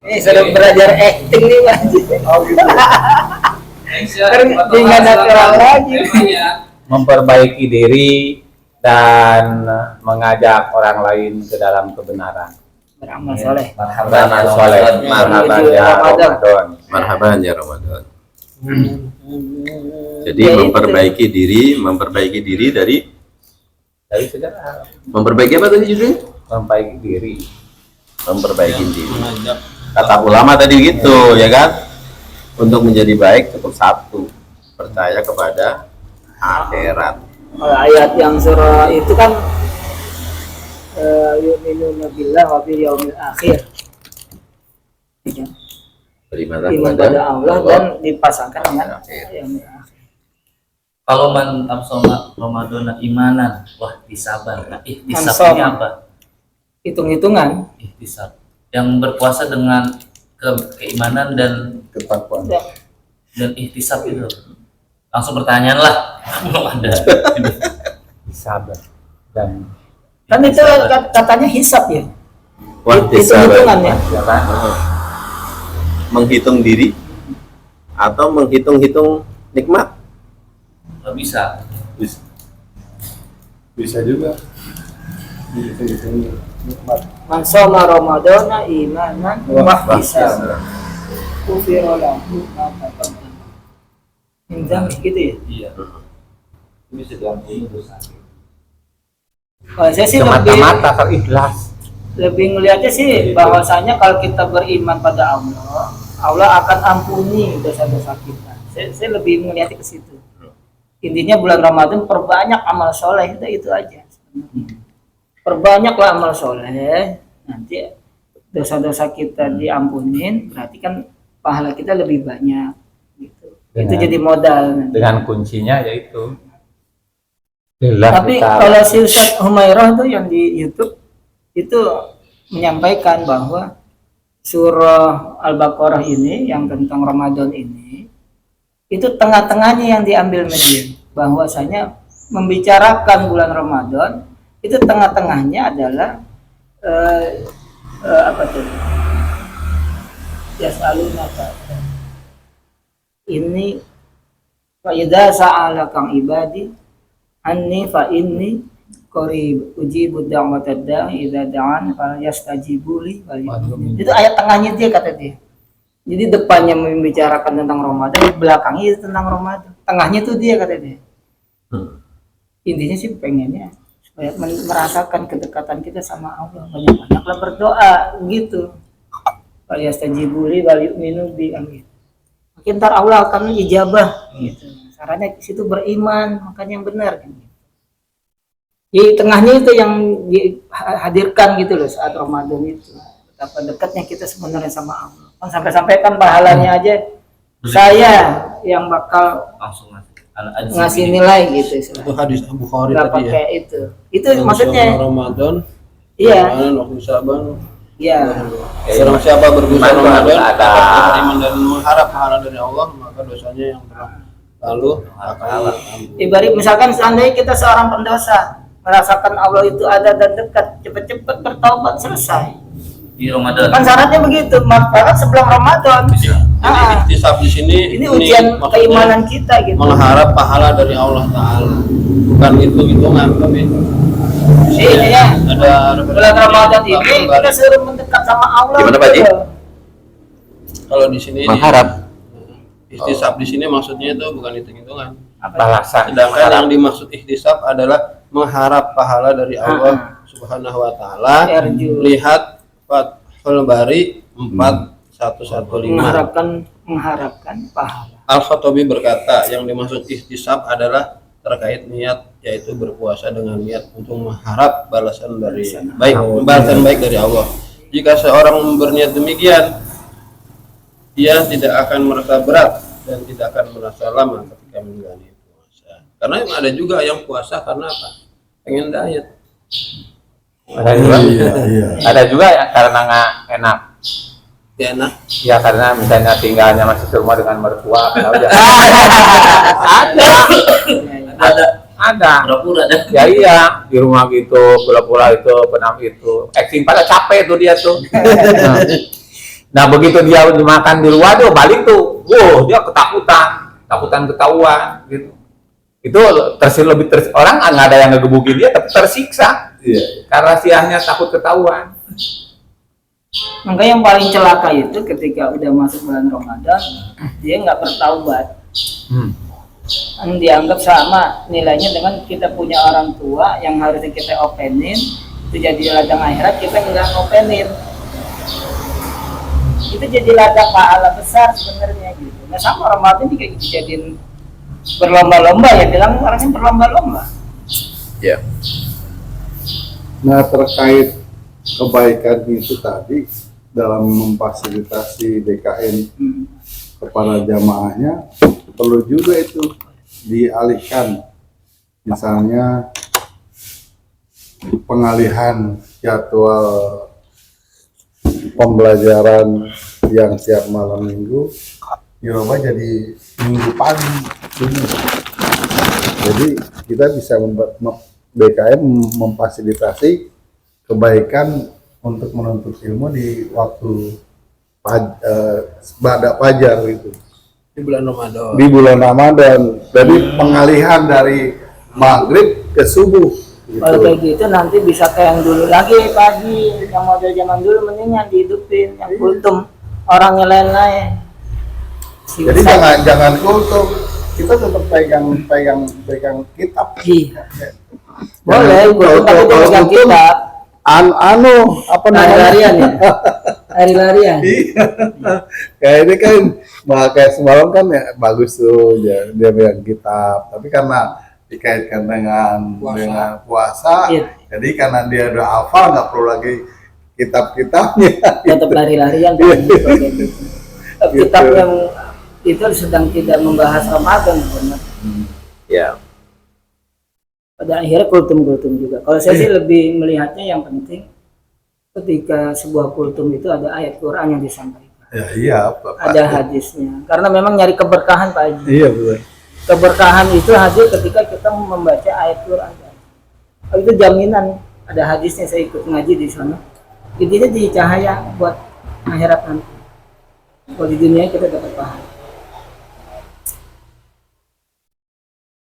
Ini sudah belajar acting nih Mas. Oh gitu. Dengan natural lagi. Memperbaiki diri dan mengajak orang lain ke dalam kebenaran. Beramal soleh. Beramal soleh. Marhaban ya Ramadan. Marhaban ya Ramadan. Jadi memperbaiki diri dari sejarah. memperbaiki apa tadi judulnya? Memperbaiki diri. Memperbaiki diri. Kata ulama tadi gitu, ya kan? Untuk menjadi baik cukup satu, percaya kepada akhirat. Kalau ayat yang surah itu kan yu'minuna billah wa bil yaumil akhir. Beriman Iman pada Allah dan dipasangkan dengan yaumil akhir. Kalau mantap sholat Ramadan imanan, wah disabar. Nah, ihtisab ini apa? Hitung-hitungan. Ihtisab yang berpuasa dengan keimanan dan Ketakwaan. dan ihtisab itu. Langsung pertanyaan lah, belum ada. Sabar dan Kan itu katanya hisab ya. Hitung-hitungan ya. Menghitung diri atau menghitung-hitung nikmat. Nggak bisa. Bisa juga. Gitu. Nikmat. Man shoma ramadhana imanan wa ihtisaban. Ghufira lahu ma taqaddama. Injam gitu ya. Iya. Ini sedang dosa. Kalau saya sih semata-mata kalau ikhlas. lebih ngelihatnya sih bahwasanya kalau kita beriman pada Allah, Allah akan ampuni dosa-dosa kita. Saya lebih melihatnya ke situ. Intinya bulan Ramadan perbanyak amal soleh, itu aja. Perbanyaklah amal soleh, nanti dosa-dosa kita diampunin, berarti kan pahala kita lebih banyak. Gitu. Itu jadi modal. Dengan kuncinya yaitu. Tapi kalau si Ustaz Humairah tuh yang di YouTube itu menyampaikan bahwa surah Al-Baqarah ini yang tentang Ramadan ini itu tengah-tengahnya yang diambil media, bahwasanya membicarakan bulan Ramadan itu tengah-tengahnya adalah apa tuh? Yas'alunaka. Ini fa idza sa'alaka ibadi anni fa inni qarib ujibu da'watad da'i idza da'an falyastajibu li wal yu'minu. Itu ayat tengahnya dia kata dia. Jadi depannya membicarakan tentang Ramadan, belakangnya itu tentang Ramadan. Tengahnya itu dia kata dia. Intinya sih pengennya supaya merasakan kedekatan kita sama Allah, banyak-banyaklah berdoa gitu. Falyastajibu li wal yu'minu bi amin. Makin ntar Allah akan ijabah gitu. Caranya di situ beriman, makanya yang benar kan. Di tengahnya itu yang dihadirkan gitu loh saat Ramadan itu. Betapa dekatnya kita sebenarnya sama Allah. Kan sampai-sampai kan pahalanya aja saya yang bakal Langsung ngasih nilai gitu. Itu hadis Bukhari Nggak tadi ya. pakai itu. Itu maksudnya. Ramadan. Iya. Waktu Syaban. Iya. Barang siapa berbusa Ramadan, ada beriman dan mengharap pahala dari Allah, maka dosanya yang telah lalu akan Ibarat misalkan seandainya kita seorang pendosa merasakan Allah itu ada dan dekat, cepat-cepat bertaubat selesai. di Ramadan. Kan syaratnya begitu, bahkan sebelum Ramadan. Jadi ihtisab di sini Ini ujian maksudnya keimanan kita gitu. mengharap pahala dari Allah Taala, bukan hitung-hitungan tapi Iya, ada bulan Ramadan ini kita suruh mendekat sama Allah. Gimana, Pak Ji? gitu. Kalau di sini Mengharap. ihtisab di sini maksudnya itu bukan hitung-hitungan. balasan. Sedangkan yang dimaksud ihtisab adalah mengharap pahala dari Allah Subhanahu wa taala. Yarju. Lihat Fathul Bari 4115. Mengharapkan pahala. Al-Khattabi berkata, yang dimaksud ihtisab adalah terkait niat, yaitu berpuasa dengan niat untuk mengharap balasan baik dari Allah. Jika seorang berniat demikian, dia tidak akan merasa berat dan tidak akan merasa lama ketika menjalani puasa. Karena ada juga yang puasa karena apa? Pengen diet. Ada juga ya karena nggak enak. Ya enak. Ya karena misalnya tinggalnya masih serumah dengan mertua. Ada. Pura-pura dah. Ya iya di rumah gitu pula-pula itu penam itu. Acting pada capek tuh dia tuh. Nah begitu dia makan di luar tuh balik tuh, wow dia takutan ketahuan gitu. Itu orang nggak ada yang ngegebukin dia tapi tersiksa. Iya. Karena siangnya takut ketahuan. Maka yang paling celaka itu ketika udah masuk bulan Ramadan, dia nggak bertaubat. Yang dianggap sama nilainya dengan kita punya orang tua yang harusnya kita openin, itu jadi ladang akhirat, kita nggak openin. Itu jadi ladang pahala besar sebenarnya gitu. Nah sama Ramadan juga dijadiin berlomba-lomba, ya bilang orangnya berlomba-lomba. Ya. Nah terkait kebaikan itu tadi dalam memfasilitasi DKN kepada jamaahnya perlu juga itu dialihkan, misalnya pengalihan jadwal pembelajaran yang tiap malam minggu dirubah jadi minggu pagi. Jadi kita bisa BKM memfasilitasi kebaikan untuk menuntut ilmu di waktu ba'da fajar itu Di bulan Ramadan. di bulan Ramadan. Jadi pengalihan dari maghrib ke subuh gitu. Kalau kayak gitu nanti bisa kayak yang dulu lagi pagi, yang model zaman dulu mendingan dihidupin, yang kultum orangnya lain-lain. Jadi jangan kultum, kita tetap pegang kitab. Iya. Boleh, kultum tapi dia pegang kitab. Apa namanya? Lari-larian ya? Lari-larian. Kayak ini kan kayak semalam kan ya, bagus tuh dia pegang kitab, tapi karena dikaitkan dengan puasa, Iya. jadi karena dia udah hafal nggak perlu lagi kitab-kitabnya. Tetap lari-larian. Kitab yang itu sedang tidak membahas Ramadan benar. Ya. Pada akhirnya kultum juga. Kalau saya sih lebih melihatnya yang penting ketika sebuah kultum itu ada ayat Quran yang disampaikan, Ya iya, ada hadisnya. Karena memang nyari keberkahan Pak Haji. Iya betul. Keberkahan itu hadir ketika kita membaca ayat Quran. Itu jaminan, ada hadisnya, saya ikut ngaji di sana. Intinya di cahaya buat akhirat nanti. Kalau di dunia kita dapat pahala.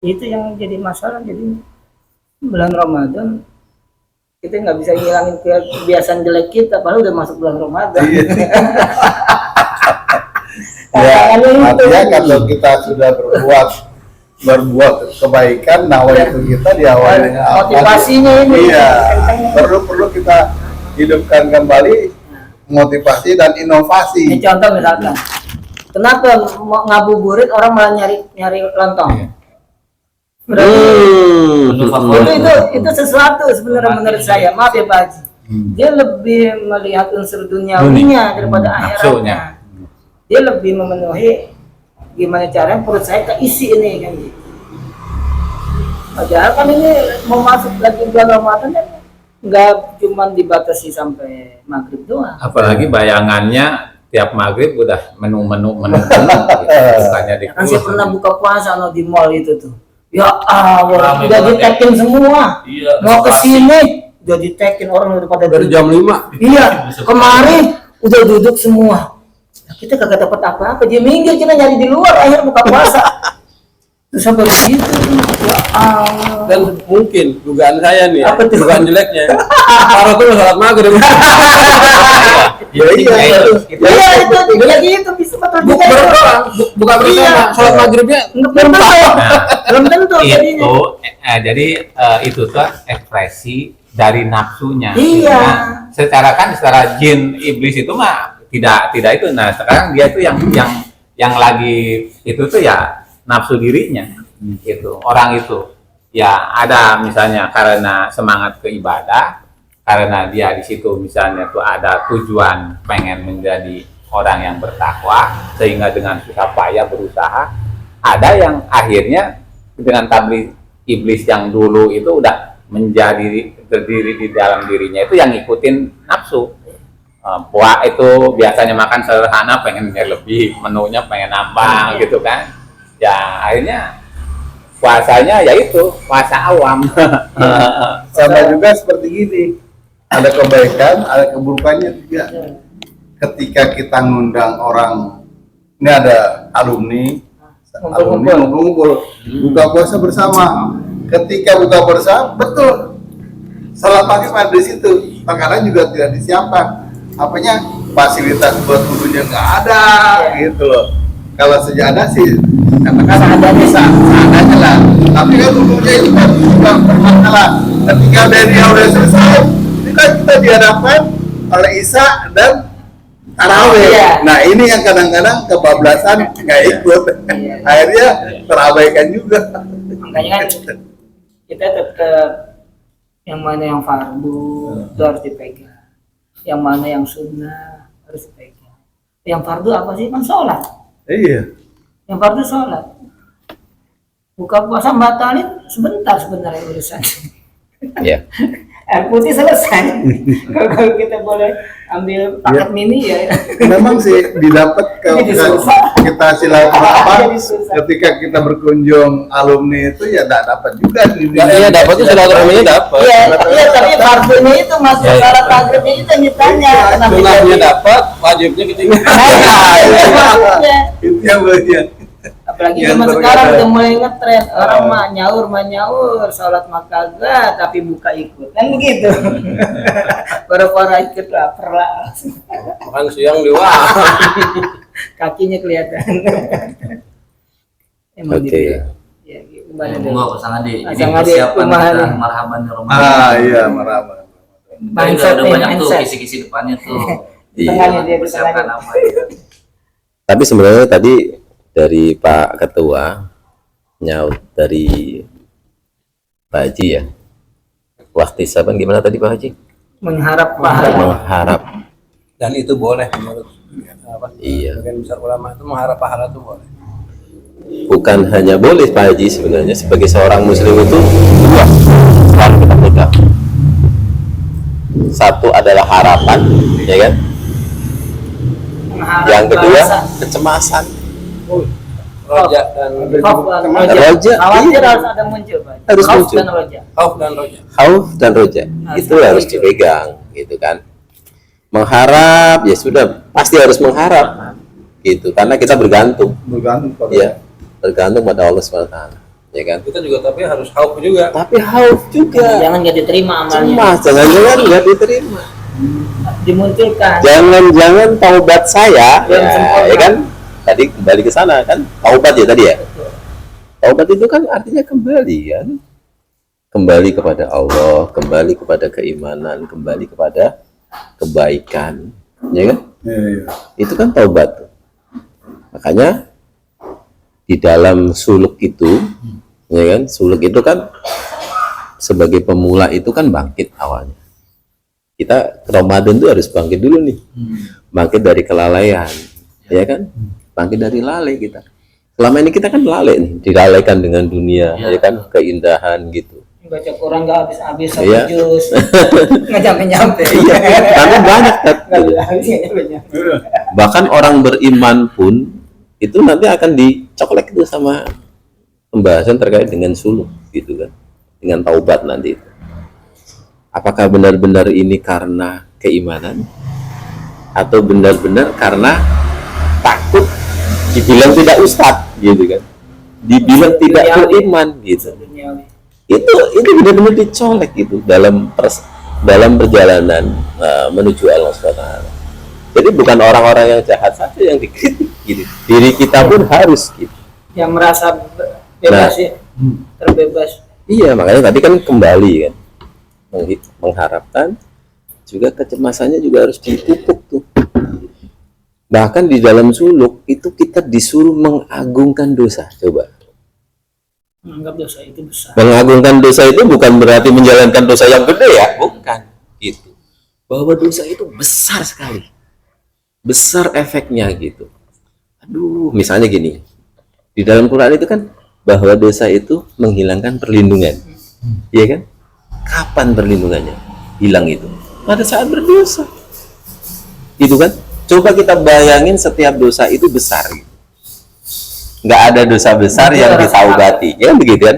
Itu yang jadi masalah. Jadi bulan Ramadan kita nggak bisa ngilangin kebiasaan jelek kita, padahal udah masuk bulan Ramadan. Ya, artinya kalau kita sudah berbuat kebaikan, nawaitu kita diawali dengan apa? Motivasinya ini. Iya, perlu kita hidupkan kembali motivasi dan inovasi. Ini contoh misalkan, kenapa mau ngabuburit orang malah nyari lontong? Itu sesuatu sebenarnya menurut saya, maaf ya Pak Haji. Dia lebih melihat unsur duniawinya daripada akhiratnya. Dia lebih memenuhi gimana caranya perut saya keisi ini kan gitu. Padahal kan ini mau masuk lagi bulan Ramadan kan nggak cuma dibatasi sampai maghrib doang. Apalagi bayangannya tiap maghrib udah menu bukannya di Kan saya pernah buka puasa di mall itu tuh. Ya Allah, udah di-tag-in semua. Iya, Mau ke sini udah di-tag-in orang udah pada Dari jam 5. Iya, kemarin udah duduk semua. Nah, kita kagak dapat apa-apa, dia minggir, kita nyari di luar, akhirnya buka puasa. Terus sampai begitu. Ya Allah. Dan mungkin dugaan saya nih, Apa tuh? dugaan jeleknya. Para tuh salat maghrib. Iya Iya, jadi itu bisa betul juga. Bukan bersama, salat maghribnya Belum tentu. Belum tentu jadinya. itu jadi itu tuh ekspresi dari nafsunya. Iya. Nah, secara jin iblis itu mah tidak itu. Nah sekarang dia tuh yang lagi itu tuh ya nafsu dirinya gitu. Orang itu ya ada misalnya karena semangat ke ibadah, karena dia di situ misalnya tuh ada tujuan pengen menjadi orang yang bertakwa, sehingga dengan susah payah berusaha. Ada yang akhirnya dengan tablik iblis yang dulu itu udah menjadi berdiri di dalam dirinya itu yang ngikutin nafsu. Puasa itu biasanya makan sederhana, pengennya lebih, menunya pengen nambah gitu kan. Ya akhirnya puasanya yaitu puasa awam. Sama juga seperti gini, ada kebaikan, ada keburukannya juga. ketika kita ngundang orang, ini ada alumni ngumpul buka puasa bersama. Ketika buka bersama, betul salat maghrib ada di situ. Terkadang juga tidak disiapkan apanya, fasilitas buat wudhunya nggak ada gitu loh. Kalau sejadah sih katakan ada bisa seadanya lah, tapi kan wudhunya itu kan juga bermasalah. Ketika dari udah selesai, ini kan kita dihadapkan oleh Isya dan tarawih. Iya. Nah ini yang kadang-kadang kebablasan nggak ikut, akhirnya terabaikan juga. Makanya kan kita tetap yang mana yang fardu itu harus dipegang, yang mana yang sunnah harus dipegang. Yang fardu apa sih? Kan sholat. Iya. Yang fardu sholat. Buka puasa batalin sebentar sebenarnya urusan. Ya. Air putih selesai. Kalau kita boleh ambil paket mini ya. Memang sih didapat kalau Jadi susah. kita silaturahmi Jadi susah. ketika kita berkunjung alumni itu ya tak dapat juga Iya, dapat tuh silaturahminya dapat. Iya, iya, tapi fardunya itu masuk salat maghribnya itu yang ditanya. Kenapa Sunahnya jadi- dapat, wajibnya ketinggalan. Nah, itu maksudnya. itu yang bagian. Apalagi Yang zaman terkadang- sekarang udah mulai ngetren orang mah nyaur, sholat mah kagak, tapi buka ikut kan begitu. Para ikut lapar lah, Makan siang di wah. kakinya kelihatan. Emang Oke. gitu. Ya, gimana deh? Monggo Pasang Adi. Ini Pasang Adi, persiapan kumaha kita nih? marhaban di Ramadan. Ah iya, marah. Mindset udah nih, banyak tuh mindset. kisi-kisi depannya tuh. Iya. Tengahnya dia Persiapkan tengahnya. apa ya? Tapi sebenarnya tadi dari Pak Ketua nyaut dari Pak Haji ya. Wahtisaban gimana tadi Pak Haji? Mengharap pahala. Mengharap. Dan itu boleh menurut apa? Iya. Bagian besar ulama itu mengharap pahala itu boleh. Bukan hanya boleh Pak Haji, sebenarnya sebagai seorang muslim itu dua selalu kita pegang. Satu adalah harapan, ya kan? Mengharap Yang kedua balasan. kecemasan. Roja dan Khauf dan Roja. roja. Khawatir Iya. harus ada muncul, Pak. Harus Khauf muncul. dan roja. khauf dan roja. Khauf dan roja itu Harus harus muncul. dipegang, gitu kan? Mengharap ya sudah pasti harus mengharap, gitu. Karena kita bergantung, Bergantung pada ya, bergantung pada Allah SWT, ya kan? Kita juga tapi harus khauf juga. Tapi khauf juga, Jangan nggak diterima amalnya. cemas, jangan-jangan nggak diterima. Dimunculkan. Jangan-jangan taubat saya, Belum ya, sempurna. ya kan? Tadi kembali ke sana kan, taubat ya tadi ya. Taubat itu kan artinya kembali kan, kembali kepada Allah, kembali kepada keimanan, kembali kepada kebaikan, ya kan? Iya. Itu kan taubat. Makanya di dalam suluk itu, ya kan? Suluk itu kan sebagai pemula itu kan bangkit awalnya. Kita Ramadan itu harus bangkit dulu nih, bangkit dari kelalaian, ya kan? Bangkit dari lalai kita. Selama ini kita kan lalai nih, dilalaikan dengan dunia, ya kan? Keindahan gitu. Baca Quran nggak habis-habis satu Iya. juz. Nggak nyampe-nyampe. Iya, tapi banyak kan. Nggak nyampe-nyampe. Bahkan orang beriman pun itu nanti akan dicoklek itu sama pembahasan terkait dengan suluk gitu kan, dengan taubat nanti itu. Apakah benar-benar ini karena keimanan atau benar-benar karena takut dibilang tidak ustadz gitu kan, dibilang tidak beriman gitu. Duniawi. Itu benar-benar dicolek gitu dalam perjalanan menuju Allah SWT. Jadi bukan orang-orang yang jahat saja yang dikritik gitu, diri kita pun harus gitu. Yang merasa bebas Nah. ya, terbebas. Iya, makanya tadi kan kembali kan, mengharapkan juga kecemasannya juga harus dipupuk tuh. Bahkan di dalam suluk itu kita disuruh mengagungkan dosa. Coba, Menganggap dosa itu besar. mengagungkan dosa itu bukan berarti menjalankan dosa yang gede ya, bukan gitu. Bahwa dosa itu besar sekali, besar efeknya gitu. Aduh, misalnya gini, di dalam Quran itu kan bahwa dosa itu menghilangkan perlindungan, iya kan? Kapan perlindungannya hilang itu? Pada saat berdosa, itu kan? Coba kita bayangin setiap dosa itu besar, gitu. Nggak ada dosa besar yang ditaubati, ya kan begitu kan?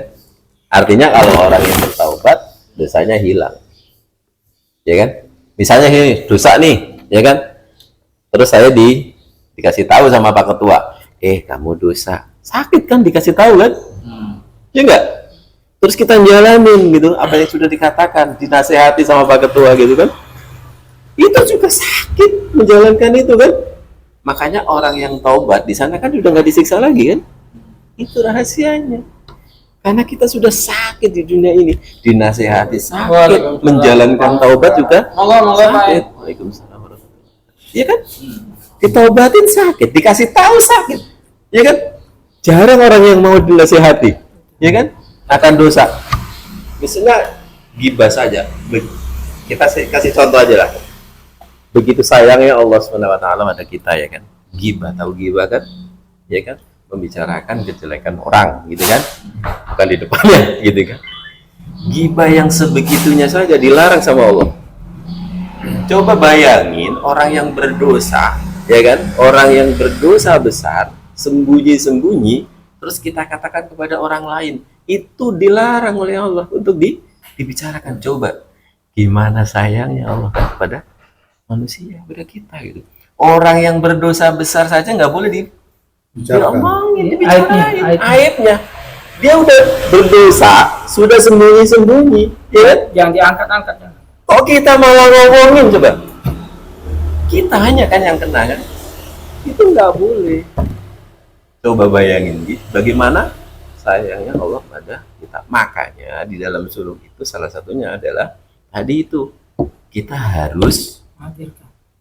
Artinya kalau orang yang bertaubat dosanya hilang, ya kan? Misalnya ini dosa nih, ya kan? Terus saya dikasih tahu sama Pak Ketua, kamu dosa. Sakit kan dikasih tahu kan? Ya enggak? Terus kita jalanin gitu, apa yang sudah dikatakan, dinasehati sama Pak Ketua gitu kan? Itu juga sakit menjalankan itu kan? Makanya orang yang taubat di sana kan udah nggak disiksa lagi kan? Itu rahasianya. Karena kita sudah sakit di dunia ini, dinasehati sakit, menjalankan taubat juga sakit. Waalaikumsalam warahmatullahi wabarakatuh. Iya kan? Ditaubatin sakit, dikasih tahu sakit. Iya kan? Jarang orang yang mau dinasehati. Iya kan? Akan dosa. Misalnya gibah saja. Kita kasih contoh aja lah. Begitu sayangnya Allah SWT pada kita ya kan. Gibah, tahu gibah kan? Ya kan? Membicarakan kejelekan orang gitu kan, bukan di depannya gitu kan. Gibah yang sebegitunya saja dilarang sama Allah. Coba bayangin orang yang berdosa, ya kan, orang yang berdosa besar, sembunyi-sembunyi, terus kita katakan kepada orang lain, itu dilarang oleh Allah untuk dibicarakan. Coba gimana sayangnya Allah kepada manusia, kepada kita gitu. Orang yang berdosa besar saja nggak boleh diomongin, dibicarain aibnya. Dia udah berdosa, sudah sembunyi-sembunyi, ya kan? Jangan diangkat-angkat. Oh, kita malah ngomongin coba. Kita hanya kan yang kena kan? Itu nggak boleh. Coba bayangin, bagaimana sayangnya Allah pada kita. Makanya di dalam suluk itu salah satunya adalah tadi itu kita harus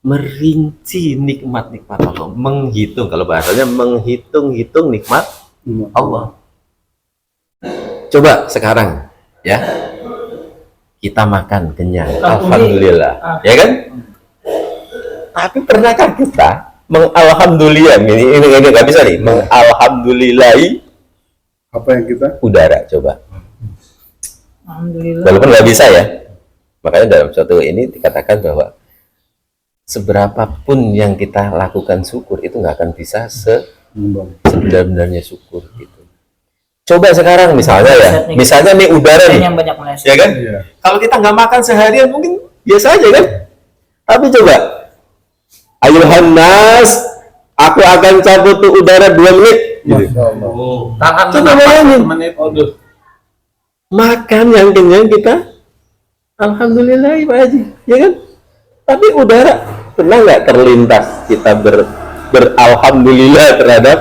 merinci nikmat-nikmat Allah, menghitung, kalau bahasanya menghitung-hitung nikmat Allah. Coba sekarang ya, kita makan kenyang, alhamdulillah, ya kan? Tapi pernahkah kita mengalhamdulillah, ini nggak bisa nih, mengalhamdulillahi Apa yang kita? udara, coba. Alhamdulillah. Walaupun nggak bisa ya, makanya dalam suatu ini dikatakan bahwa seberapapun yang kita lakukan syukur itu nggak akan bisa sebenar-benarnya syukur gitu. Coba sekarang misalnya ya, misalnya nih udara nih, Yang banyak meleset. ya kan? Iya. Kalau kita nggak makan seharian mungkin biasa aja kan? Tapi coba, ayuhan nas, aku akan cabut tuh udara 2 menit. Gitu. Tahan Coba bayangin. menit. Aduh. Makan yang kenyang kita, alhamdulillah Pak Haji, ya kan? Tapi udara, pernah nggak terlintas kita beralhamdulillah terhadap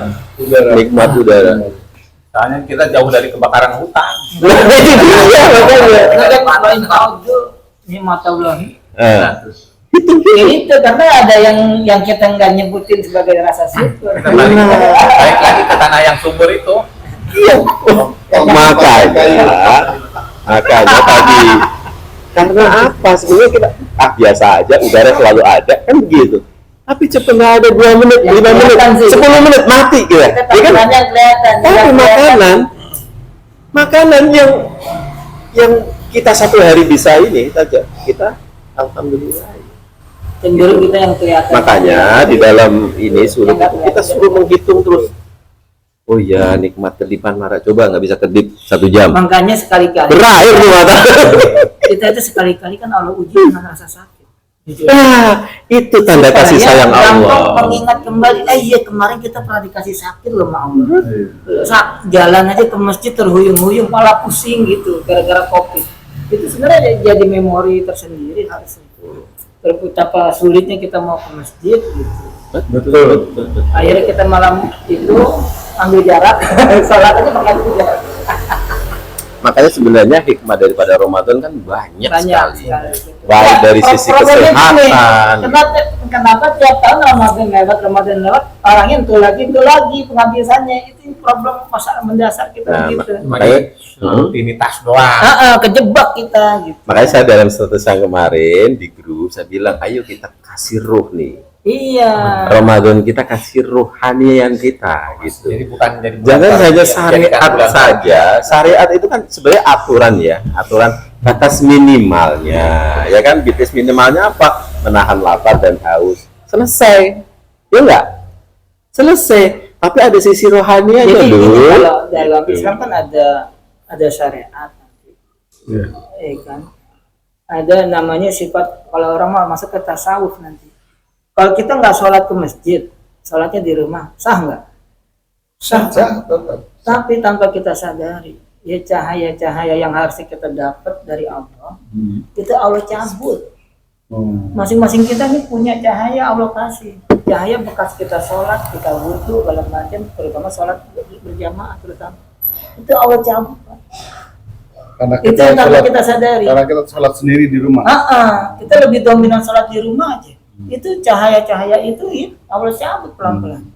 nikmat udara? Soalnya kita jauh dari kebakaran hutan. Nah, ini dia makanya. Ini mata Allah. Itu Itu karena ada yang kita nggak nyebutin sebagai rasa syukur. Kita balik lagi ke tanah yang subur itu. iya. Makanya tadi. Karena apa? Sebenarnya kita biasa aja, udara selalu ada kan begitu. Tapi cepet nggak ada 2 menit, 5 menit, 10 menit mati gitu. Ya kan? Kelihatan. Tapi makanan yang kita satu hari bisa ini saja, kita alhamdulillah. Cenderung kita yang kelihatan. Makanya di dalam ini suruh kita suruh menghitung terus. Oh ya, nikmat kedipan marah. Coba nggak bisa kedip 1 jam. Makanya sekali-kali Berair di mata. kita itu sekali-kali kan Allah uji dengan rasa sakit. Jujur. Nah, itu tanda kasih sayang Gampang Allah. mengingat kembali. Iya kemarin kita pernah dikasih sakit loh sama Allah. Jalan aja ke masjid terhuyung-huyung, malah pusing gitu gara-gara COVID. Itu sebenarnya jadi memori tersendiri harus itu. Betapa sulitnya kita mau ke masjid gitu. Betul. Akhirnya kita malam itu ambil jarak, sholat aja pakai jarak. Makanya sebenarnya hikmah daripada Ramadan kan banyak sekali. Baik Ya, dari sisi problemnya gini, kesehatan. Kenapa tiap tahun Ramadan lewat, orangnya itu lagi penghabisannya, itu problem masalah mendasar kita Nah, gitu. makanya Rutinitas doang. Kejebak kita gitu. Makanya saya dalam status yang kemarin di grup saya bilang, ayo kita kasih ruh nih. Iya. Ramadan kita kasih ruhanian kita gitu. Jadi bukan jadi Jangan bulan hanya baru, syariat jadikan bulan saja. Syariat itu kan sebenarnya aturan ya, aturan batas minimalnya. Ya kan, batas minimalnya apa? Menahan lapar dan haus. Selesai. Ya enggak? Selesai. Tapi ada sisi rohanianya Jadi ini loh. kalau dalam Islam kan ada syariat, Iya. kan? Ada namanya sifat, kalau orang mau masuk ke tasawuf nanti. Kalau kita nggak sholat ke masjid, sholatnya di rumah, sah nggak? Sah. Tetap. Tapi tanpa kita sadari, ya cahaya-cahaya yang harusnya kita dapat dari Allah, itu Allah cabut. Masing-masing kita nih punya cahaya Allah kasih. Cahaya bekas kita sholat, kita wudhu, segala macam, terutama sholat berjamaah terutama. Itu Allah cabut. Pak. Karena Itu yang tanpa kita sadari. Karena kita sholat sendiri di rumah. Kita lebih dominan sholat di rumah aja. Itu cahaya-cahaya itu Allah cabut pelan-pelan.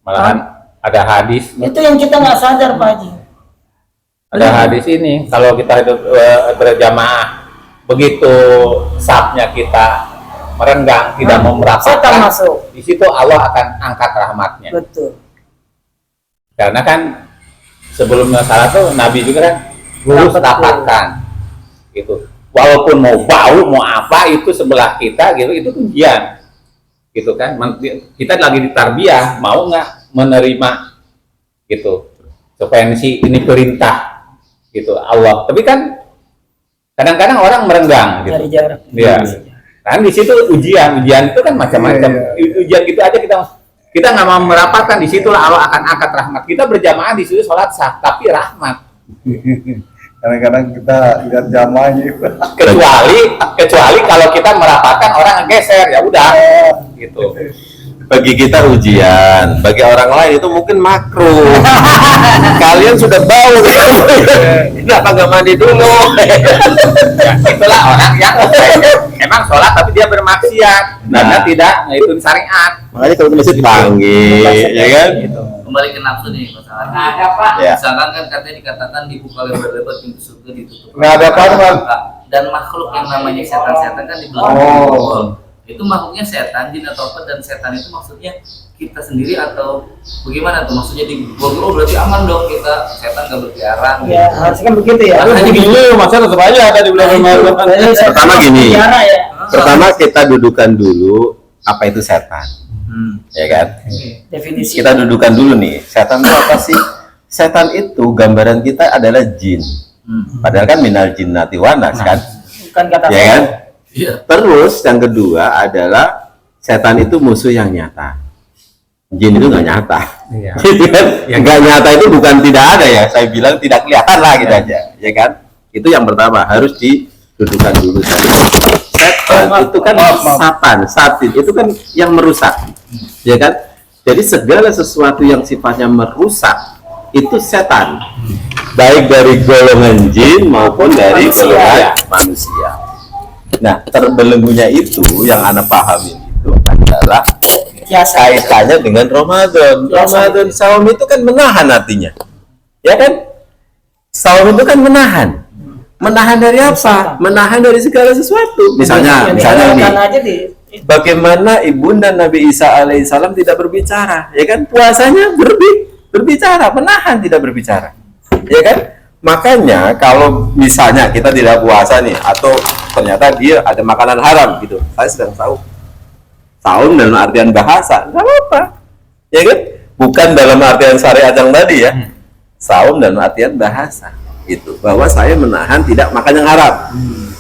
Malahan ada hadis, Itu yang kita nggak sadar, Pak Haji. ada hadis ini kalau kita hidup berjamaah, begitu safnya kita merenggang, tidak mau Setan merapatkan, masuk. di situ Allah akan angkat rahmatnya. Betul. Karena kan sebelumnya salat tuh Nabi juga kan lurus rapatkan, gitu. Walaupun mau bau, mau apa itu sebelah kita, gitu, itu ujian, gitu kan. Kita lagi di tarbiyah, mau nggak menerima, gitu. Sepensi ini perintah, gitu Allah. Tapi kan kadang-kadang orang merenggang, gitu. Dari jarak. Iya. Kan di situ ujian itu kan macam-macam. Ujian gitu aja kita nggak mau merapatkan, di situlah Allah akan angkat rahmat. Kita berjamaah di situ sholat sah, tapi rahmat. Kadang-kadang kita lihat jamaahnya. Kecuali kalau kita merapatkan orang ngegeser, ya udah, gitu. Bagi kita ujian, bagi orang lain itu mungkin makruh. Kalian sudah bau, kenapa nggak mandi dulu? Ya, itulah orang yang emang sholat tapi dia bermaksiat karena tidak ngikutin syariat. Makanya kalau ke masjid panggil, ya kan? Kembali ke nafsu nih masalahnya. Ada, Pak. Ya. Misalkan kan katanya dikatakan dibuka lebar-lebar pintu surga ditutup. Nggak ada apa-apa. Dan makhluk yang namanya setan-setan kan dibilang itu makhluknya setan, jin atau apa, dan setan itu maksudnya kita sendiri atau bagaimana tuh? Maksudnya di Bogor berarti aman dong, kita setan nggak berkeliaran. Ya, harusnya kan begitu ya. Makanya Begini masa tetap aja ada di bulan Ramadan. Pertama gini. Ya. Pertama kita dudukan dulu apa itu setan, ya kan? Definisi. Kita dudukan dulu nih, setan itu apa sih? Setan itu gambaran kita adalah jin. Padahal kan minal jinnati wanas kan, Bukan kata ya kan? Iya. Terus yang kedua adalah setan itu musuh yang nyata. Jin itu nggak nyata. Iya. Gitu kan? Nggak nyata itu bukan tidak ada ya. Saya bilang tidak kelihatan lah gitu aja, ya kan? Itu yang pertama harus didudukan dulu tadi. Setan itu kan satin itu kan yang merusak, ya kan? Jadi segala sesuatu yang sifatnya merusak itu setan, baik dari golongan jin maupun dari golongan manusia. Nah, terbelenggunya itu yang Anda pahami itu adalah kaitannya dengan Ramadan. Ramadan saum itu kan menahan artinya, ya kan? Saum itu kan menahan. Menahan dari apa? Menahan dari segala sesuatu. Misalnya ini. Bagaimana ibunda Nabi Isa alaihissalam tidak berbicara, ya kan? Puasanya berbicara, menahan tidak berbicara, ya kan? Makanya kalau misalnya kita tidak puasa nih, atau ternyata dia ada makanan haram gitu, saya sedang saum dalam artian bahasa, nggak apa-apa, ya kan? Bukan dalam artian syariat yang tadi ya, saum dalam artian bahasa itu, bahwa saya menahan tidak makan yang haram.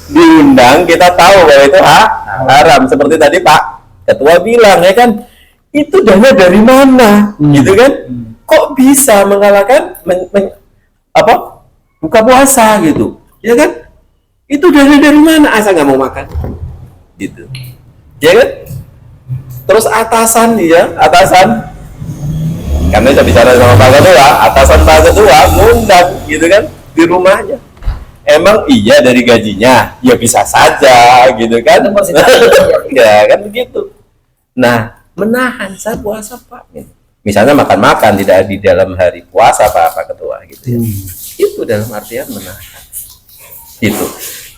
Diundang kita tahu bahwa itu haram, seperti tadi Pak Ketua bilang, ya kan? Itu dana dari mana, gitu kan? Kok bisa mengalahkan buka puasa gitu, ya kan? Itu dari mana? Asal nggak mau makan, gitu, ya kan? Terus atasan, karena saya bicara sama Pak Ketua, atasan Pak Ketua ngundang, gitu kan, di rumahnya. Emang iya dari gajinya? Ya bisa saja, gitu kan? Ya kan begitu. Nah, menahan saya puasa Pak, gitu. Misalnya makan-makan tidak di dalam hari puasa Pak Ketua, gitu ya. Itu dalam artian menahan, gitu.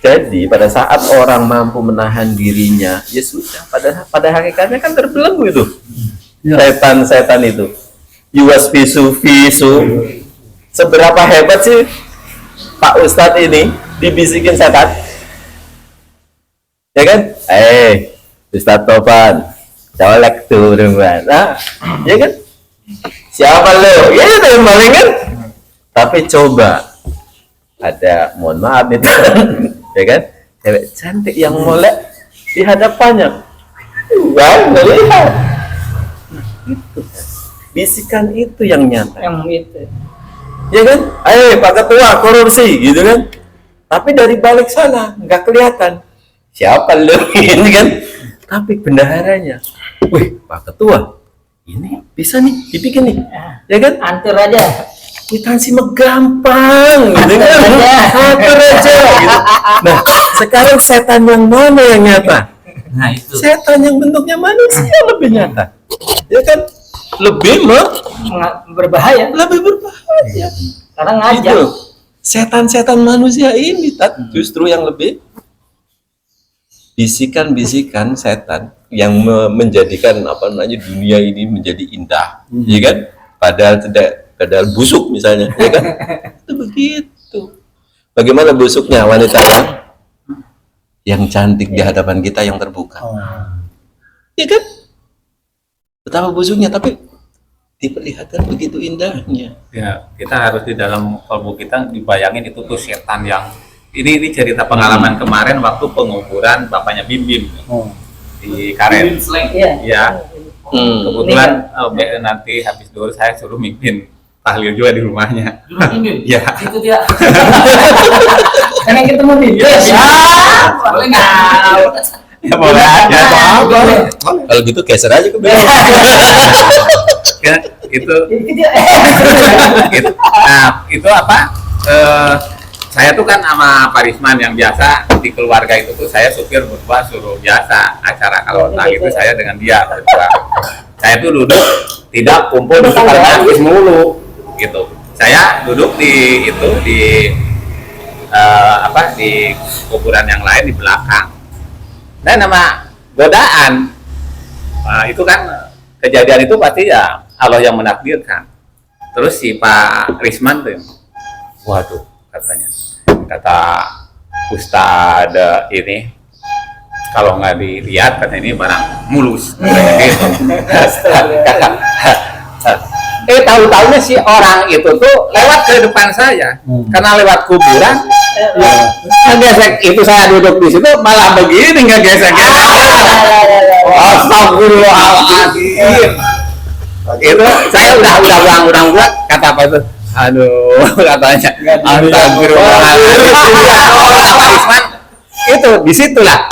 Jadi pada saat orang mampu menahan dirinya, ya sudah. Pada hakikatnya kan terbelenggu itu setan itu. Yuwasfisu fisu. Seberapa hebat sih Pak Ustadz ini dibisikin setan, ya kan? Ustadz Topan, colek tuh dengan, ya kan? Siapa lo? Ya itu yang paling kan. Tapi coba ada, mohon maaf itu, ya kan, cewek cantik yang molek di hadapannya, Kan melihat. Itu. Bisikan itu yang nyata. Yang itu. Ya kan? Ayo Pak Ketua korupsi gitu kan. Tapi dari balik sana nggak kelihatan siapa lu ini kan. Tapi bendaharanya, wih Pak Ketua, ini bisa nih dibikin nih, ya kan? Antur aja. Kwitansi mah gampang, gitu kan? Atur aja, gitu. Nah, sekarang setan yang mana yang nyata? Nah itu. Setan yang bentuknya manusia lebih nyata, ya kan? Lebih Berbahaya. lebih berbahaya. Karena ngajak. Itu setan-setan manusia ini justru yang lebih bisikan-bisikan setan yang menjadikan dunia ini menjadi indah, ya kan? Padahal busuk misalnya, ya kan? Itu begitu. Bagaimana busuknya wanita yang cantik di hadapan kita yang terbuka, ya kan? Betapa busuknya, tapi diperlihatkan begitu indahnya. Ya, kita harus di dalam kalbu kita dibayangin itu tuh setan yang ini cerita pengalaman kemarin waktu penguburan bapaknya Bim Bim di Karen. Iya. Ya, kebetulan nanti habis duhur saya suruh mimpin tahlil juga di rumahnya. Ya. Itu dia. Karena ketemu di Ya, boleh nggak? Ya boleh aja. Boleh. Kalau gitu geser aja ke belakang. Ya, itu Itu gitu. Nah, itu apa? Saya tuh kan sama Pak Risman yang biasa di keluarga itu tuh saya supir berdua suruh biasa acara kalau tadi itu saya dengan dia berdua. Saya tuh duduk tidak kumpul di supermarket mulu gitu. Saya duduk di itu di di kuburan yang lain di belakang. Dan nama godaan itu kan kejadian itu pasti ya Allah yang menakdirkan. Terus si Pak Risman tuh, waduh kata Ustadz ini kalau nggak dilihat kata ini barang mulus gitu. Tahu-tahunya si orang itu tuh lewat ke depan saya karena lewat kuburan. Gesek itu saya duduk di situ malah begini nggak gesek. Astagfirullahaladzim. Itu saya udah buat kata apa itu? Aduh, katanya. Astagfirullahaladzim. Itu disitulah.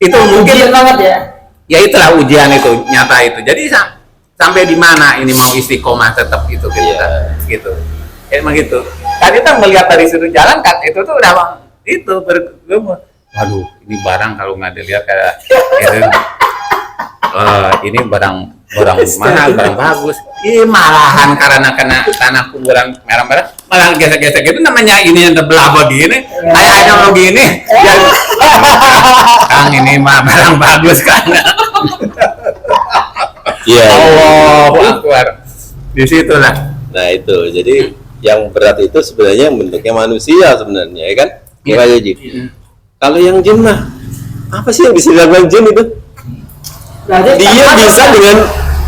Itu mungkin banget ya. Ya itulah ujian itu nyata itu. Jadi sampai di mana ini mau istiqomah tetap gitu kita gitu. Emang gitu. Tadi kita melihat dari sudut jalan kan itu tuh udah itu bergumul. Waduh, ini barang kalau nggak dilihat kayak ini barang mahal, barang bagus. Ih, malahan karena kena tanah kuburan merah-merah, malah gesek-gesek itu namanya ini yang terbelah begini, kayak begini. Kang ini mah barang bagus kan. Iya. Allahu Akbar. Di situlah. Nah itu, jadi yang berat itu sebenarnya bentuknya manusia sebenarnya, ya kan? Iya. Kalau yang jin mah, apa sih yang bisa dilakukan jin itu? Dia bisa dengan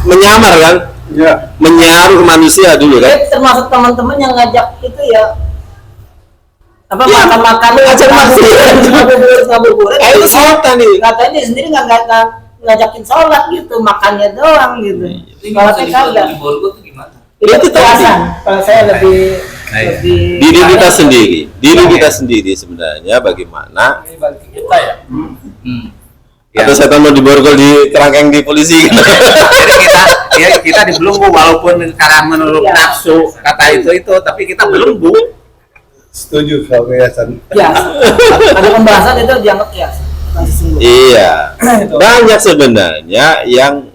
menyamar kan? Ya. Menyaruh manusia dulu kan? Termasuk teman-teman yang ngajak itu ya apa Ya, makan-makan ngajak makan. ngabuburit. Itu setan nih. Katanya dia sendiri nggak ngajakin sholat gitu, makannya doang gitu. Sholatnya kagak. Di Borgo tuh gimana? Itu kiasan. Kalau saya lebih Diri kita sendiri, sebenarnya bagaimana? Kita ya. Atau setan mau diborgol di kerangkeng di polisi gitu. Jadi kita dibelenggu walaupun karena menurut nafsu kata itu tapi kita belenggu. Setuju kalau kiasan. kias. Ada pembahasan itu dianggap kias. Iya, banyak sebenarnya yang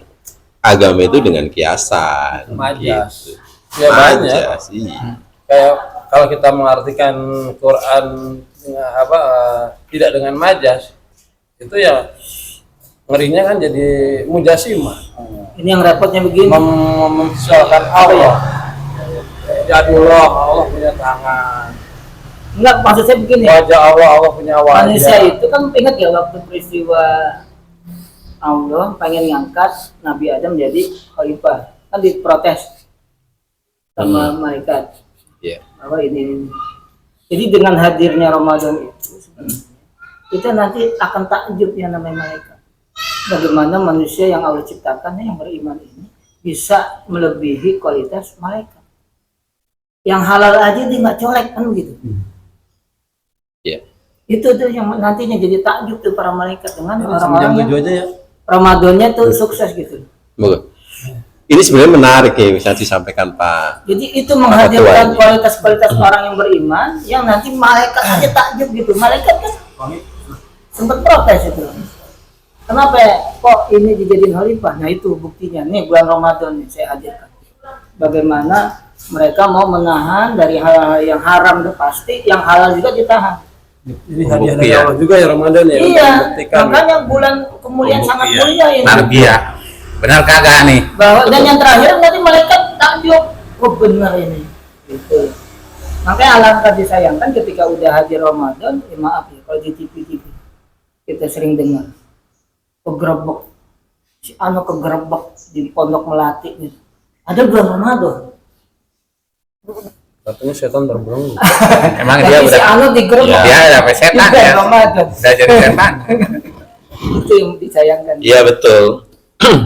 agama itu dengan kiasan. Majas. Gitu. Ya banyak. Majas, iya. Kayak kalau kita mengartikan Quran tidak dengan majas, itu ya ngerinya kan jadi mujasimah. Ini yang repotnya begini. Memvisualkan Allah. Jadullah, Allah punya tangan. Enggak, maksud saya begini. Wajah Allah punya wajah. Manusia itu kan ingat ya waktu peristiwa Allah pengen ngangkat Nabi Adam jadi khalifah, kan diprotes sama malaikat. Iya. Apa ini? Jadi dengan hadirnya Ramadan itu sebenarnya kita nanti akan takjub yang namanya malaikat. bagaimana manusia yang Allah ciptakan yang beriman ini bisa melebihi kualitas malaikat. Yang halal aja dia nggak colek kan begitu. Iya. Itu tuh yang nantinya jadi takjub tuh para malaikat dengan Jam orang-orang yang 7 aja ya. Ramadannya tuh sukses gitu. Bagus. Ini sebenarnya menarik ya bisa disampaikan Pak. Jadi itu menghadirkan Ketua. kualitas-kualitas orang yang beriman yang nanti malaikat aja takjub gitu. Malaikat kan sempat protes itu. Kenapa kok ini dijadiin khalifah? Nah itu buktinya. Nih bulan Ramadan nih saya hadirkan. Bagaimana mereka mau menahan dari hal-hal yang haram udah pasti, yang halal juga ditahan. Jadi hadiah Bukti dari ya. Allah juga ya Ramadan ya. Iya, untuk membuktikan. makanya bulan kemuliaan sangat mulia ini. Tarbiyah. Benar kagak nih? Bahwa dan yang terakhir nanti malaikat takjub, oh benar ini. Gitu. Makanya alangkah disayangkan ketika udah hadir Ramadan, maaf ya kalau di TV kita sering dengar kegerebek, si anu kegerebek di Pondok Melati gitu. Ada bulan Ramadan. Katanya setan terbelenggu. Emang Tapi dia si udah anu digerebek. dia udah sampai setan di bulan ya. Ramadan. Udah jadi setan. Itu yang disayangkan. Iya betul.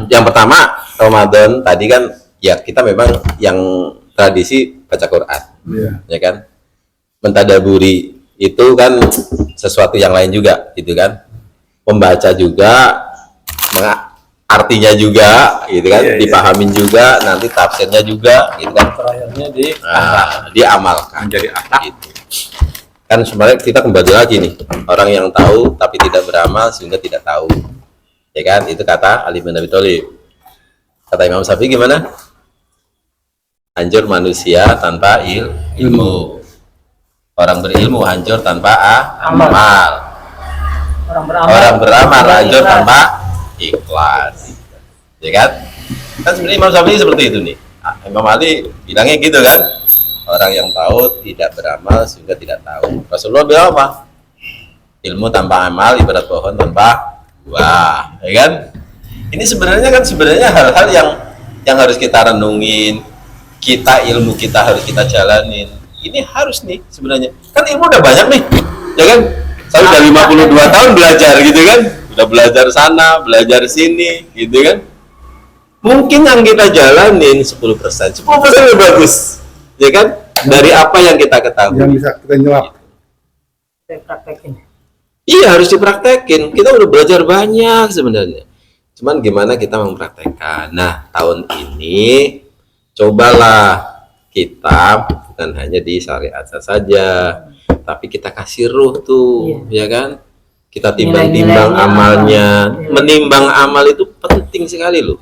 Yang pertama Ramadan tadi kan ya kita memang yang tradisi baca Quran, Iya. ya kan. Mentadaburi itu kan sesuatu yang lain juga, gitu kan. Membaca juga, artinya juga, gitu kan. Iya, iya. Dipahamin juga, nanti tafsirnya juga, gitu kan. Terakhirnya di Diamalkan. Menjadi akhlak. Gitu. Kan sebenarnya kita kembali lagi nih, orang yang tahu tapi tidak beramal sehingga tidak tahu, ya kan. Itu kata Ali bin Abi Thalib. Kata Imam Syafi'i gimana? Hancur manusia tanpa ilmu, orang berilmu hancur tanpa amal, orang beramal hancur tanpa ikhlas, ya kan. Kan sebenarnya Imam Syafi'i seperti itu nih. Imam Ali bilangnya gitu kan, orang yang tahu tidak beramal sehingga tidak tahu. Rasulullah bilang apa? Ilmu tanpa amal ibarat pohon tanpa buah, ya kan. Ini sebenarnya hal-hal yang harus kita renungin. Ilmu kita harus kita jalanin. Ini harus nih sebenarnya. Kan ilmu udah banyak nih, ya kan. Saya udah 52 tahun belajar gitu kan. Udah belajar sana, belajar sini, gitu kan. Mungkin yang kita jalanin 10%. 10% lebih bagus, ya kan? Dari apa yang kita ketahui. Yang bisa kita nyelap. Saya praktekin. Iya, harus dipraktekin. Kita udah belajar banyak sebenarnya. Cuman gimana kita mempraktekkan. Nah, tahun ini cobalah kita bukan hanya di syariat saja, tapi kita kasih ruh tuh, ya kan? Kita timbang-timbang Nilai-nilainya amalnya. apa? Menimbang amal itu penting sekali loh.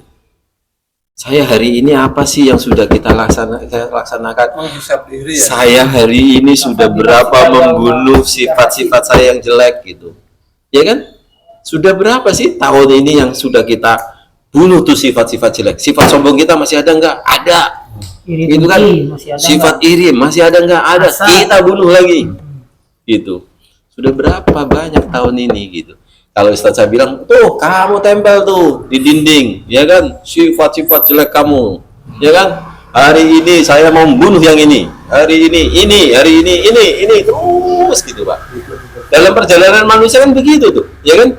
Saya hari ini apa sih yang sudah saya laksanakan? menghisap diri ya. Saya hari ini sudah berapa membunuh sifat-sifat saya yang jelek gitu, ya kan? Sudah berapa sih tahun ini yang sudah kita bunuh tuh sifat-sifat jelek? Sifat sombong kita masih ada nggak? Ada, Iri gitu kan? dengki masih ada Sifat iri masih ada nggak? Ada. Asa. Kita bunuh lagi, gitu. Sudah berapa banyak tahun ini gitu? Kalau Ustaz saya bilang, tuh kamu tempel tuh di dinding, ya kan? Sifat-sifat jelek kamu, ya kan? Hari ini saya mau membunuh yang ini, hari ini, hari ini, terus gitu Pak. Dalam perjalanan manusia kan begitu tuh, ya kan?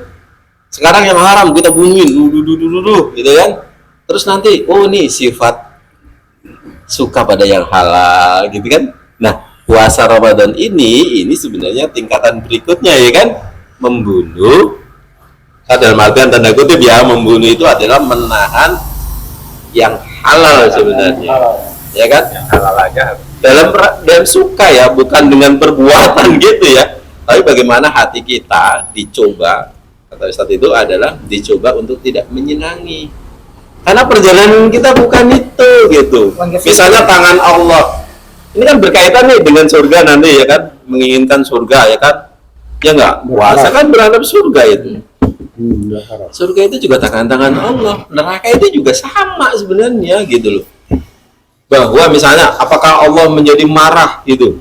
Sekarang yang haram kita bunuhin, gitu kan? Terus nanti, oh nih sifat suka pada yang halal, gitu kan? Nah, puasa Ramadan ini sebenarnya tingkatan berikutnya, ya kan? Membunuh. Dalam artian tanda kutip ya, membunuh itu adalah menahan yang halal sebenarnya, ya kan? Yang halal aja. Dalam suka ya, bukan dengan perbuatan gitu ya, tapi bagaimana hati kita dicoba, kata Ustadz itu adalah dicoba untuk tidak menyenangi, karena perjalanan kita bukan itu gitu. Misalnya tangan Allah ini kan berkaitan nih dengan surga nanti, ya kan, menginginkan surga, ya kan, ya enggak, puasa kan berharap surga itu. Surga itu juga tangan-tangan Allah, neraka itu juga sama sebenarnya gitu loh. Bahwa misalnya apakah Allah menjadi marah gitu,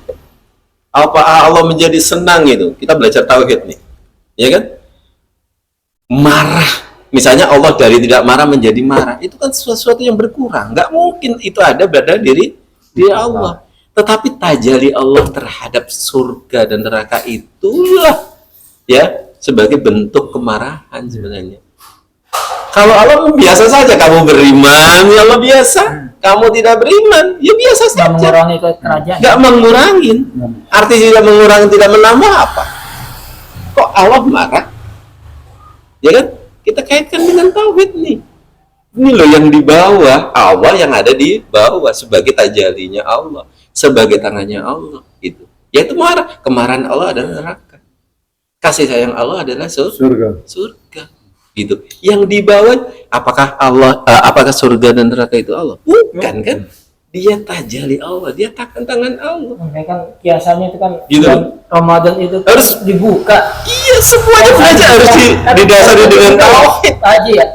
apa Allah menjadi senang gitu, kita belajar tauhid nih, ya kan. Marah, misalnya Allah dari tidak marah menjadi marah, itu kan sesuatu yang berkurang, nggak mungkin itu ada pada diri Allah. Tetapi tajalli Allah terhadap surga dan neraka itulah ya sebagai bentuk kemarahan sebenarnya. Kalau Allah biasa saja, kamu beriman ya Allah biasa, kamu tidak beriman ya biasa Nggak saja. mengurangi ke kerajaan. Nggak mengurangin. Arti tidak mengurangi, tidak menambah apa? Kok Allah marah? Ya kan? Kita kaitkan dengan tauhid nih. Ini loh yang di bawah, Allah yang ada di bawah sebagai tajalinya Allah, sebagai tangannya Allah gitu. Yaitu marah. Kemarahan Allah adalah neraka. Kasih sayang Allah adalah Surga. surga. Gitu. Yang di bawah apakah Allah apakah surga dan neraka itu Allah? Bukan kan? Dia tajali Allah, dia tangan Allah. Makanya kan kiasannya itu kan Gitu. bulan Ramadan itu kan Harus- dibuka. Iya, semuanya aja harus didasari dengan tauhid. Aja ya.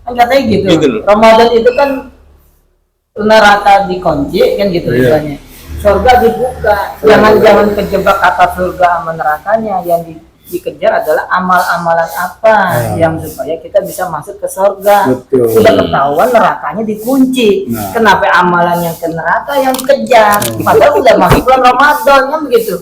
Kan katanya gitu. Gitu loh. Ramadan itu kan neraka dikunci kan gitu Iya. istilahnya. Surga dibuka. Jangan kejebak kata surga sama nerakanya. Yang dikejar adalah amal-amalan apa yang supaya kita bisa masuk ke surga. Betul. Udah ketahuan nerakanya dikunci. Nah. Kenapa amalan yang ke neraka yang dikejar? Padahal udah masuk bulan Ramadan kan begitu.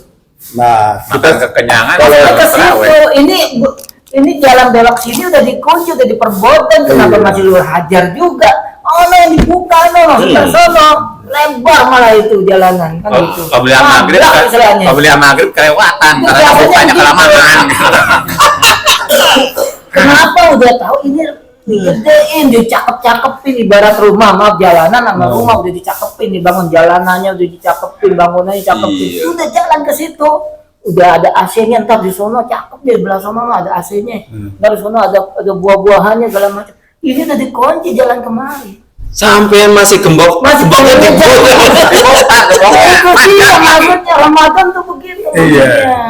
Nah, Makan kekenyangan. Kalau kalau ke terawih. situ, ini jalan belok sini udah dikunci, udah diperbodan, kenapa masih luar hajar juga? Oh, yang dibuka, masuk ke sono, lebar malah itu jalanan kan gitu. Pembelian maghrib, Nabrak istilahnya. pembelian maghrib kelewatan Itu karena biasanya bukanya gitu. kelamaan. Kenapa udah tahu ini digedein, dicakep-cakepin ibarat rumah, maaf jalanan sama rumah udah dicakepin, dibangun jalanannya udah dicakepin, bangunannya cakepin, Iya. udah jalan ke situ. Udah ada AC-nya, ntar di sono cakep deh, belah sono mah ada AC-nya, ntar di sono ada buah-buahannya segala macam. Ini udah dikunci jalan kemari. Sampai masih gembok, Masih gemboknya gembok. digembok. Itu dia maksudnya Ramadan tuh begitu. Iya. maksudnya.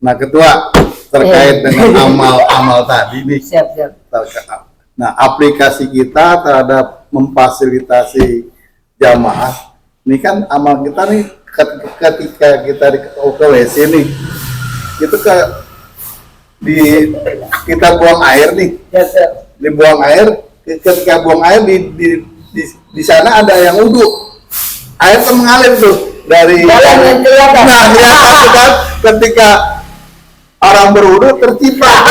nah ketua terkait dengan amal-amal tadi nih. Siap. Nah, aplikasi kita terhadap memfasilitasi jamaah, ini kan amal kita nih ketika kita ke WC nih, itu kita buang air nih, Siap. dibuang air, ketika buang air di sana ada yang wudhu, air tuh mengalir tuh dari Jalan yang kelihatan. nah kelihatan tuh kan ketika orang berwudhu terciprat.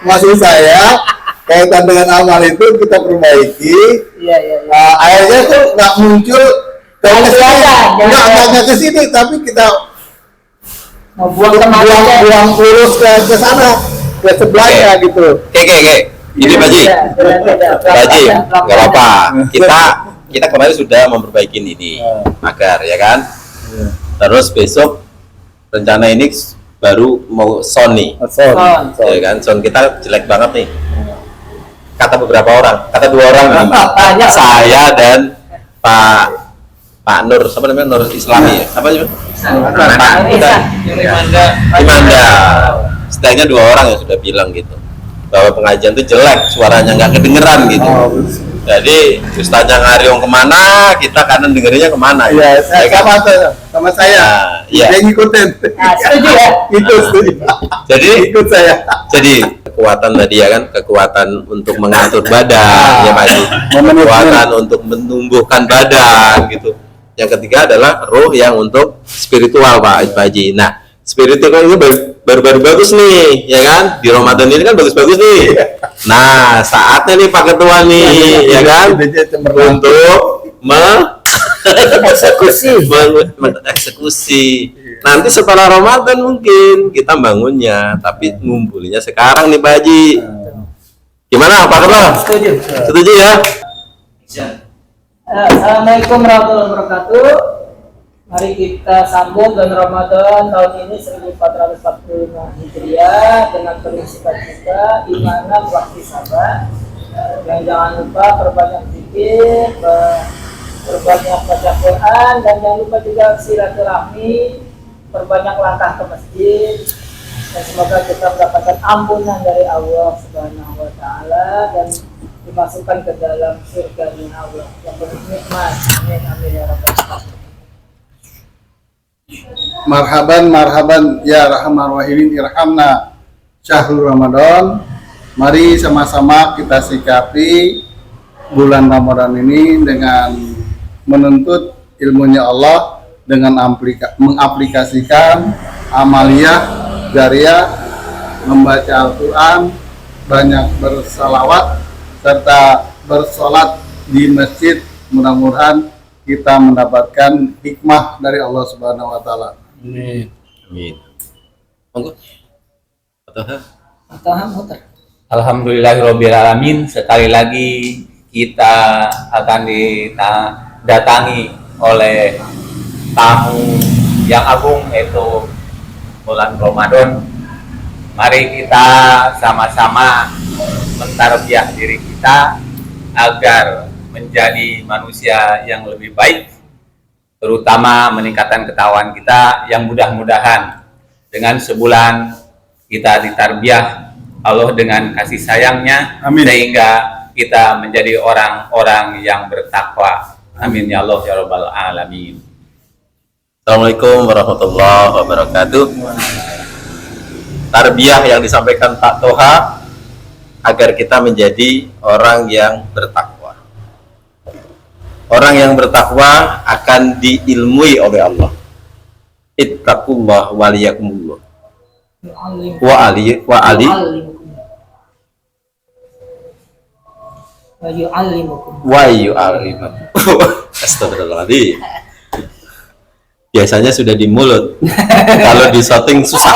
Maksud saya kaitan dengan amal itu kita perbaiki, Iya. airnya tuh nggak muncul ke sini, nggak ke sini, tapi kita Mau buang kemana aja. buang lurus ke sana, ke sebelahnya gitu. Oke. Ini Pak Haji. Pak Haji, nggak apa-apa. Kita kemarin sudah memperbaiki ini agar ya kan. Terus besok rencana ini baru mau Sony, ya kan? Sound kita jelek banget nih. Kata beberapa orang, kata 2 orang nih. Banyak. Saya dan Pak Nur, siapa namanya? Nur Islami ya? Apa sih? Bukan. Imanda. Setidaknya 2 orang yang sudah bilang gitu bahwa pengajian itu jelek, suaranya nggak kedengeran gitu. Jadi ustaznya ngariung kemana, kita kanan dengerinnya kemana. Iya, saya sama saya. Iya. Saya ngikutin. Setuju ya? Setuju. Jadi Ikut saya. kekuatan tadi ya kan, kekuatan untuk mengatur badan ya Pak Haji. Kekuatan untuk menumbuhkan badan gitu. Yang ketiga adalah roh yang untuk spiritual Pak Haji. Nah, spiritual ini baru bagus nih ya kan, di Ramadan ini kan bagus-bagus nih. Nah, saatnya nih Pak Ketua nih ya kan, untuk mengeksekusi. Nanti setelah Ramadan mungkin kita bangunnya, tapi ngumpulinya sekarang nih Pak Haji. Gimana Pak Ketua? Setuju. Setuju ya? Assalamualaikum warahmatullahi wabarakatuh. Mari kita sambut bulan Ramadan tahun ini 1445 Hijriah dengan penuh sukacita, imanan, waktu sabar. Dan jangan lupa perbanyak zikir, perbanyak baca Quran, dan jangan lupa juga silaturahmi, perbanyak langkah ke masjid. Dan semoga kita mendapatkan ampunan dari Allah Subhanahu wa taala dan dimasukkan ke dalam surga-Nya Allah yang penuh nikmat. Amin amin ya rabbal alamin. Marhaban ya rahman rahimin, irhamna syahrul Ramadan. Mari sama-sama kita sikapi bulan Ramadan ini dengan menuntut ilmunya Allah, dengan mengaplikasikan amaliyah jariyah, membaca Al-Quran, banyak bersalawat serta bersolat di masjid. Mudah-mudahan kita mendapatkan hikmah dari Allah Subhanahu wa taala. Amin. Amin. Monggo. Fatihah. Atau muter. Alhamdulillahirobbilalamin. Sekali lagi kita akan didatangi oleh tamu yang agung, yaitu bulan Ramadan. Mari kita sama-sama mentarbiah diri kita agar menjadi manusia yang lebih baik, terutama meningkatkan ketakwaan kita, yang mudah-mudahan dengan sebulan kita ditarbiah Allah dengan kasih sayangnya. Amin. Sehingga kita menjadi orang-orang yang bertakwa. Amin ya Allah ya Rabbal Alamin. Assalamualaikum warahmatullahi wabarakatuh. Tarbiyah yang disampaikan Pak Toha agar kita menjadi orang yang bertakwa. Orang yang bertakwa akan diilmui oleh Allah. Ittaqullah waliyakumullah. Wa ali Wa yu'allimukum. wa yu'allimakum. Astagfirullahaladzim. Biasanya sudah di mulut. Kalau di shooting susah.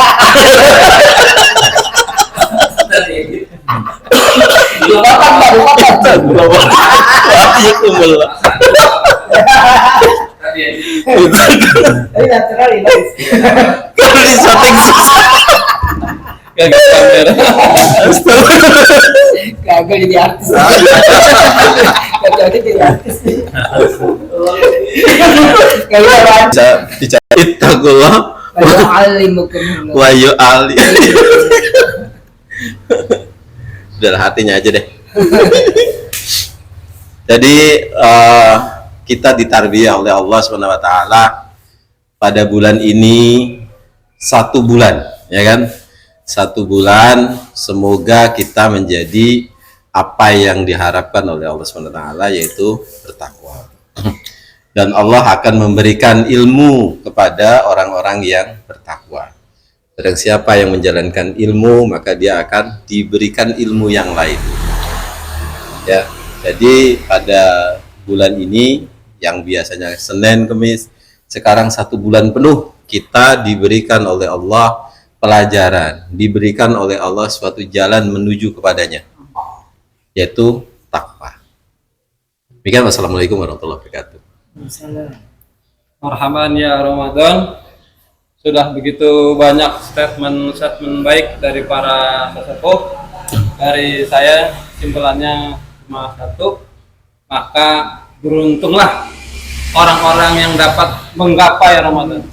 Waliyakumullah. Tapi natural ini. Kalau di shooting susah. Kagak kamera. Kagak jadi artis. Kagak jadi artis. Kagak Bisa bicara ittaqullah wa yu'allimukum. wa yu'alli. Udah hatinya aja deh. Jadi kita ditarbiyah oleh Allah Subhanahu wa taala pada bulan ini 1 bulan, ya kan? 1 bulan, semoga kita menjadi apa yang diharapkan oleh Allah Subhanahu wa taala, yaitu bertakwa. Dan Allah akan memberikan ilmu kepada orang-orang yang bertakwa. Barang siapa yang menjalankan ilmu, maka dia akan diberikan ilmu yang lain. Ya, jadi pada bulan ini yang biasanya Senin, Kamis, sekarang 1 bulan penuh kita diberikan oleh Allah pelajaran, diberikan oleh Allah suatu jalan menuju kepadanya, yaitu takwa. Demikian, wassalamualaikum warahmatullahi wabarakatuh. Marhaban ya Ramadan. Sudah begitu banyak statement baik dari para sesepuh. Dari saya simpulannya cuma 1, maka beruntunglah orang-orang yang dapat menggapai Ramadan.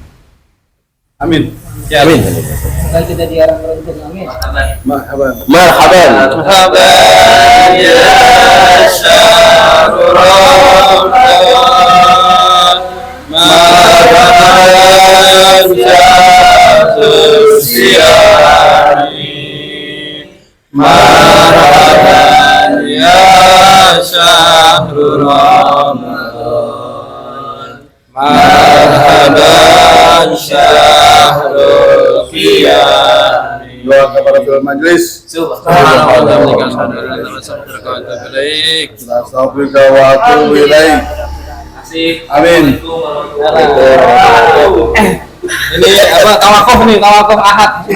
Amin. Ya, Amin. Semoga kita di orang beruntung. Amin. Marhaban. Marhaban. Marhaban ya syahrul Ramadan. Marhaban syahrul siyami. Marhaban ya syahrul Ramadan. Marhaban syahrul qiyam. Doa kepada Tuhan Majelis. Astagfirullah wa atubu ilaih. Amin. Ini apa tawakuf nih, tawakuf ahad.